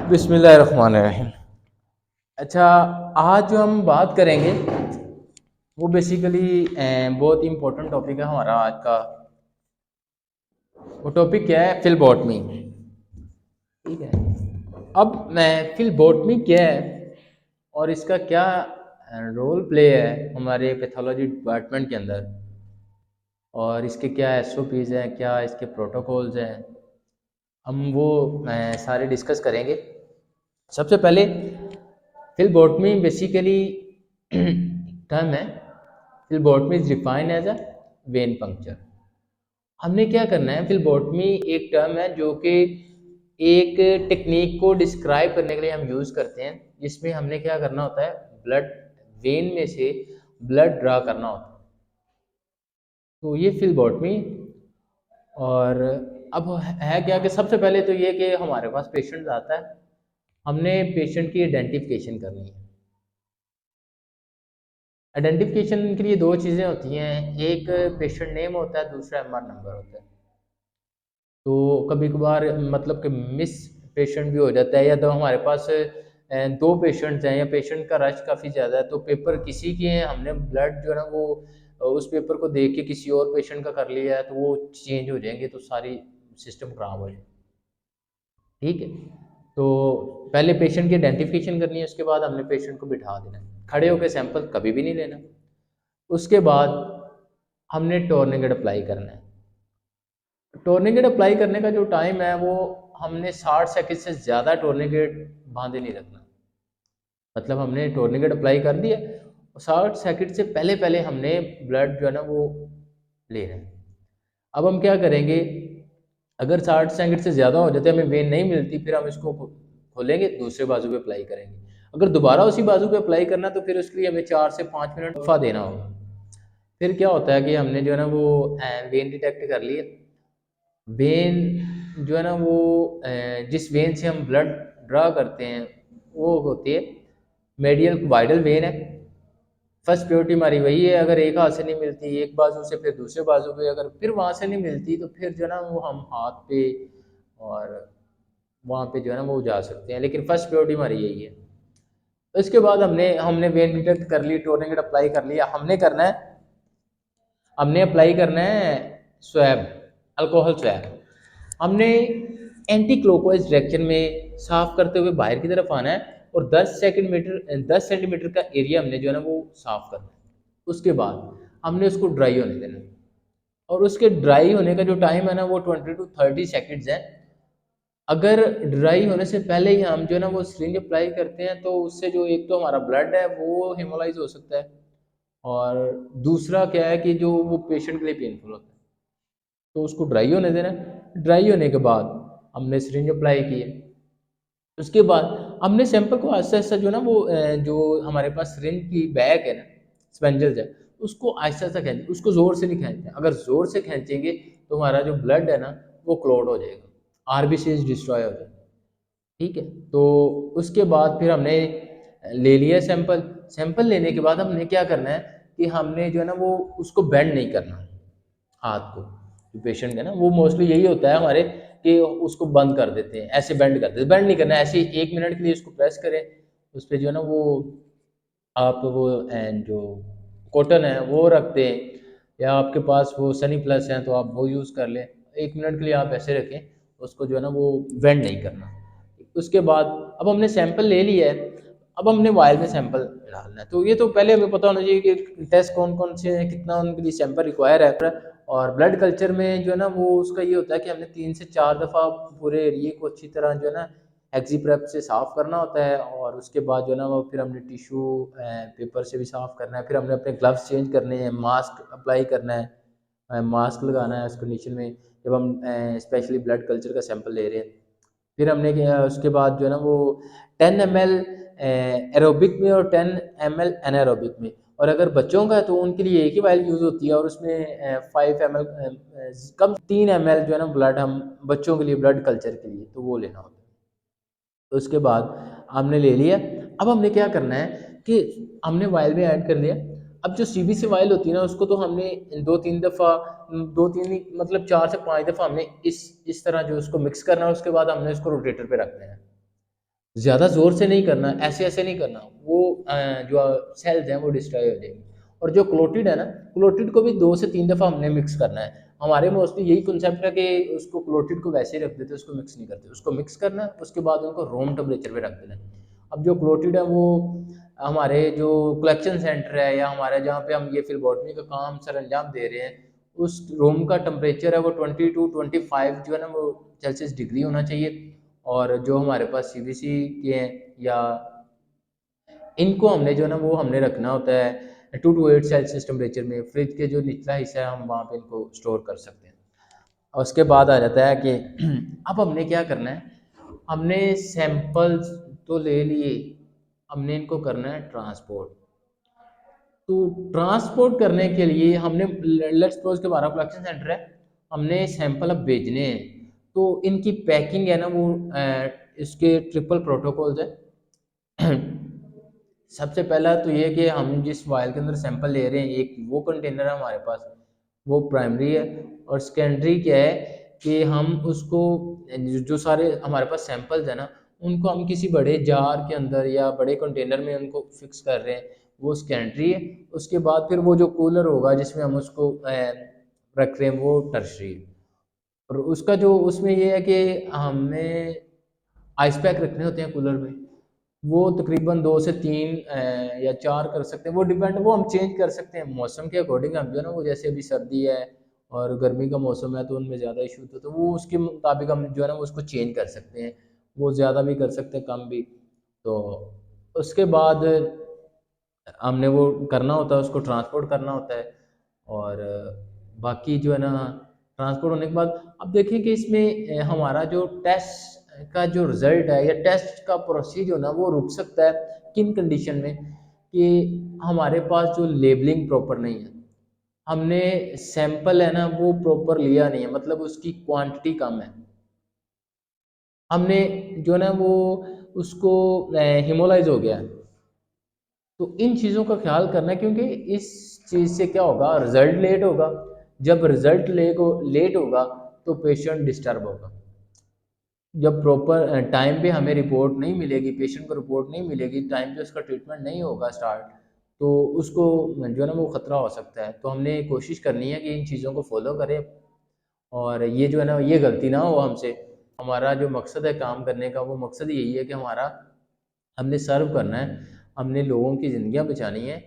बिस्मिल्लाहिर्रहमानिर्रहीम। अच्छा, आज जो हम बात करेंगे वो बेसिकली बहुत ही इम्पोर्टेंट टॉपिक है हमारा आज का। वो टॉपिक क्या है? फिलबॉटमी। ठीक है। अब मैं फिलबॉटमी क्या है और इसका क्या रोल प्ले है हमारे पैथोलॉजी डिपार्टमेंट के अंदर, और इसके क्या एसओपीज़ हैं, क्या इसके प्रोटोकॉल्स हैं, हम वो सारे डिस्कस करेंगे। सबसे पहले फिलबॉटमी बेसिकली टर्म है। Phlebotomy is defined as a vein puncture. हमने क्या करना है, फिलबॉटमी एक टर्म है जो कि एक टेक्निक को डिस्क्राइब करने के लिए हम यूज़ करते हैं, जिसमें हमने क्या करना होता है, ब्लड वेन में से ब्लड ड्रा करना होता है। तो ये फिलबॉटमी। और अब है क्या कि सबसे पहले तो ये कि हमारे पास पेशेंट आता है, हमने पेशेंट की आइडेंटिफिकेशन करनी है। आइडेंटिफिकेशन के लिए दो चीज़ें होती हैं, एक पेशेंट नेम होता है, दूसरा एमआर नंबर होता है। तो कभी कभार मतलब कि मिस पेशेंट भी हो जाता है, या तो हमारे पास दो पेशेंट्स हैं या पेशेंट का रश काफ़ी ज़्यादा है, तो पेपर किसी के हैं, हमने ब्लड जो है ना वो उस पेपर को देख के किसी और पेशेंट का कर लिया है, तो वो चेंज हो जाएंगे, तो सारी सिस्टम खराब हो जाए। ठीक है। तो पहले पेशेंट की आइडेंटिफिकेशन करनी है, उसके बाद हमने पेशेंट को बिठा देना है, खड़े होकर सैंपल कभी भी नहीं लेना। उसके बाद हमने टोर्निकेट अप्लाई करना है। टोर्निकेट अप्लाई करने का जो टाइम है वो हमने 60 सेकंड से ज़्यादा टोर्निकेट बांधे नहीं रखना। मतलब हमने टोर्निकेट अप्लाई कर दिया, 60 सेकंड से पहले पहले हमने ब्लड जो है ना वो ले रहे हैं। अब हम क्या करेंगे, अगर 60 सेकंड से ज़्यादा हो जाते हैं, हमें वेन नहीं मिलती, फिर हम इसको खोलेंगे, दूसरे बाजू पे अप्लाई करेंगे। अगर दोबारा उसी बाजू पे अप्लाई करना तो फिर उसके लिए हमें 4 से 5 मिनट वक्फा देना होगा। फिर क्या होता है कि हमने जो है ना वो वेन डिटेक्ट कर लिया। वेन जो है ना वो जिस वेन से हम ब्लड ड्रा करते हैं वो होती है मेडियल वाइडल वेन है। फर्स्ट प्रायोरिटी हमारी वही है। अगर एक हाथ से नहीं मिलती एक बाजू से, फिर दूसरे बाजू पे, अगर फिर वहाँ से नहीं मिलती तो फिर जो है ना वो हम हाथ पे और वहाँ पे जो है ना वो जा सकते हैं, लेकिन फर्स्ट प्रायोरिटी हमारी यही है। इसके बाद हमने हमने वेन डिटेक्ट कर ली, टोर्निकेट अप्लाई कर लिया। हमने अप्लाई करना है स्वैब, अल्कोहल स्वैब। हमने एंटी क्लॉकवाइज डायरेक्शन में साफ करते हुए बाहर की तरफ आना है, और 10 सेंटीमीटर का एरिया हमने जो है ना वो साफ करना है। उसके बाद हमने उसको ड्राई होने देना है, और उसके ड्राई होने का जो टाइम है ना वो 20 to 30 सेकेंड्स है। अगर ड्राई होने से पहले ही हम जो है ना वो सिरिंज अप्लाई करते हैं, तो उससे जो एक तो हमारा ब्लड है वो हेमोलाइज हो सकता है, और दूसरा क्या है कि जो वो पेशेंट के लिए पेनफुल होता है। तो उसको ड्राई होने देना है। ड्राई होने के बाद हमने सिरिंज अप्लाई की है। उसके बाद हमने सैंपल को आहिस्ता आहिस्ता जो है ना वो जो हमारे पास सिरिंज की बैग है ना, स्पेंजल्स है, उसको आहिस्ता आहिस्ता खींचें, उसको ज़ोर से नहीं खींचते। अगर ज़ोर से खींचेंगे तो हमारा जो ब्लड है ना वो क्लॉट हो जाएगा, आरबीसीज डिस्ट्रॉय हो जाएगा। ठीक है। तो उसके बाद फिर हमने ले लिया सैंपल। सैंपल लेने के बाद हमने क्या करना है कि हमने जो है ना वो उसको बेंड नहीं करना हाथ को। जो पेशेंट है ना वो मोस्टली यही होता है हमारे कि उसको बंद कर देते हैं, ऐसे बेंड कर देते हैं। बेंड नहीं करना है, ऐसे ही 1 मिनट के लिए उसको प्रेस करें। उस पर जो है ना वो आप वो जो कॉटन है वो रख दें, या आपके पास वो सनी प्लस है तो आप वो यूज़ कर लें। 1 मिनट के लिए आप ऐसे रखें, उसको जो है ना वो बेंड नहीं करना। उसके बाद अब हमने सैंपल ले लिया है, अब हमने वायल में सैंपल डालना है। तो ये तो पहले हमें पता होना चाहिए कि टेस्ट कौन कौन से हैं, कितना उनके लिए सैंपल रिक्वायर है। और ब्लड कल्चर में जो है ना वो उसका ये होता है कि हमने 3 से 4 दफ़ा पूरे एरिए को अच्छी तरह जो है ना एक्जी प्रेप से साफ़ करना होता है, और उसके बाद जो है ना वो फिर हमने टिश्यू पेपर से भी साफ़ करना है। फिर हमने अपने ग्लव्स चेंज करने हैं, मास्क अप्लाई करना है, मास्क लगाना है उस कंडीशन में जब हम स्पेशली ब्लड कल्चर का सैंपल ले रहे हैं। फिर हमने क्या उसके बाद जो है ना वो 10 ml एरोबिक में और 10 ml एनारोबिक में। और अगर बच्चों का है तो उनके लिए एक ही वायल यूज़ होती है, और उसमें 5 ml कम 3 ml जो है ना ब्लड हम बच्चों के लिए ब्लड कल्चर के लिए तो वो लेना होता है। तो उसके बाद हमने ले लिया। अब हमने क्या करना है कि हमने वायल में ऐड कर लिया। अब जो सीबीसी वायल होती है ना उसको तो हमने 2-3 दफ़ा, 2-3 नहीं मतलब 4 से 5 दफ़ा हमने इस तरह जो उसको मिक्स करना है। उसके बाद हमने उसको रोटेटर पे रखना है। ज़्यादा ज़ोर से नहीं करना, ऐसे ऐसे नहीं करना, वो जो सेल्स हैं वो डिस्ट्रॉय हो जाएंगी। और जो क्लोटिड है ना, क्लोटिड को भी 2 से 3 दफ़ा हमने मिक्स करना है। हमारे मोस्टली यही कंसेप्ट है कि उसको क्लोटिड को वैसे ही रख देते हैं, उसको मिक्स नहीं करते, उसको मिक्स करना है, उसके बाद उनको रूम टेम्परेचर पे रख देना है। अब जो क्लोटिड है वो हमारे जो कलेक्शन सेंटर है या हमारे जहाँ पे हम ये फिलबॉटनी का काम सर अंजाम दे रहे हैं, उस रूम का टेम्परेचर है वो 20 to 25 जो है ना वो सेल्सियस डिग्री होना चाहिए। और जो हमारे पास सीबीसी के हैं या इनको हमने जो है ना वो हमने रखना होता है 2 to 8 सेल्सियस टेम्परेचर में। फ्रिज के जो निचला हिस्सा है हम वहाँ पे इनको स्टोर कर सकते हैं। और उसके बाद आ जाता है कि अब हमने क्या करना है, हमने सैंपल्स तो ले लिए, हमने इनको करना है ट्रांसपोर्ट। तो ट्रांसपोर्ट करने के लिए हमने लेट्स सपोज के हमारा कलेक्शन सेंटर है, हमने सैंपल अब भेजने हैं। तो इनकी पैकिंग है ना वो इसके ट्रिपल प्रोटोकॉल्स है। सबसे पहला तो ये कि हम जिस वायल के अंदर सैंपल ले रहे हैं, एक वो कंटेनर है हमारे पास, वो प्राइमरी है। और सेकेंडरी क्या है कि हम उसको जो सारे हमारे पास सैंपल्स है ना, उनको हम किसी बड़े जार के अंदर या बड़े कंटेनर में उनको फिक्स कर रहे हैं, वो सेकेंडरी है। उसके बाद फिर वो जो कूलर होगा जिसमें हम उसको रख रहे हैं वो टर्शरी है। और उसका जो उसमें ये है कि हमें आइस पैक रखने होते हैं कूलर में, वो तकरीबन 2 से 3 या 4 कर सकते हैं, वो डिपेंड, वो हम चेंज कर सकते हैं मौसम के अकॉर्डिंग। हम जो है ना वो जैसे अभी सर्दी है और गर्मी का मौसम है तो उनमें ज़्यादा इशू होता है, तो वो उसके मुताबिक हम जो है ना वो उसको चेंज कर सकते हैं। वो ज़्यादा भी कर सकते हैं, कम भी। तो उसके बाद हमने वो करना होता है, उसको ट्रांसपोर्ट करना होता है। और बाकी जो है ना ट्रांसपोर्ट होने के बाद अब देखिए कि इसमें हमारा जो टेस्ट का जो रिज़ल्ट है या टेस्ट का प्रोसीजर जो ना वो रुक सकता है किन कंडीशन में, कि हमारे पास जो लेबलिंग प्रॉपर नहीं है, हमने सैंपल है ना वो प्रॉपर लिया नहीं है, मतलब उसकी क्वांटिटी कम है, हमने जो है ना वो उसको हिमोलाइज हो गया है। तो इन चीज़ों का ख्याल करना है, क्योंकि इस चीज़ से क्या होगा, रिजल्ट लेट होगा। जब रिजल्ट लेट होगा तो पेशेंट डिस्टर्ब होगा। जब प्रॉपर टाइम पे हमें रिपोर्ट नहीं मिलेगी, पेशेंट को रिपोर्ट नहीं मिलेगी, टाइम पे उसका ट्रीटमेंट नहीं होगा स्टार्ट, तो उसको जो है ना वो खतरा हो सकता है। तो हमने कोशिश करनी है कि इन चीज़ों को फॉलो करें और ये जो है ना ये गलती ना हो हमसे। हमारा जो मकसद है काम करने का, वो मकसद यही है कि हमारा हमने सर्व करना है, हमने लोगों की ज़िंदगियाँ बचानी है।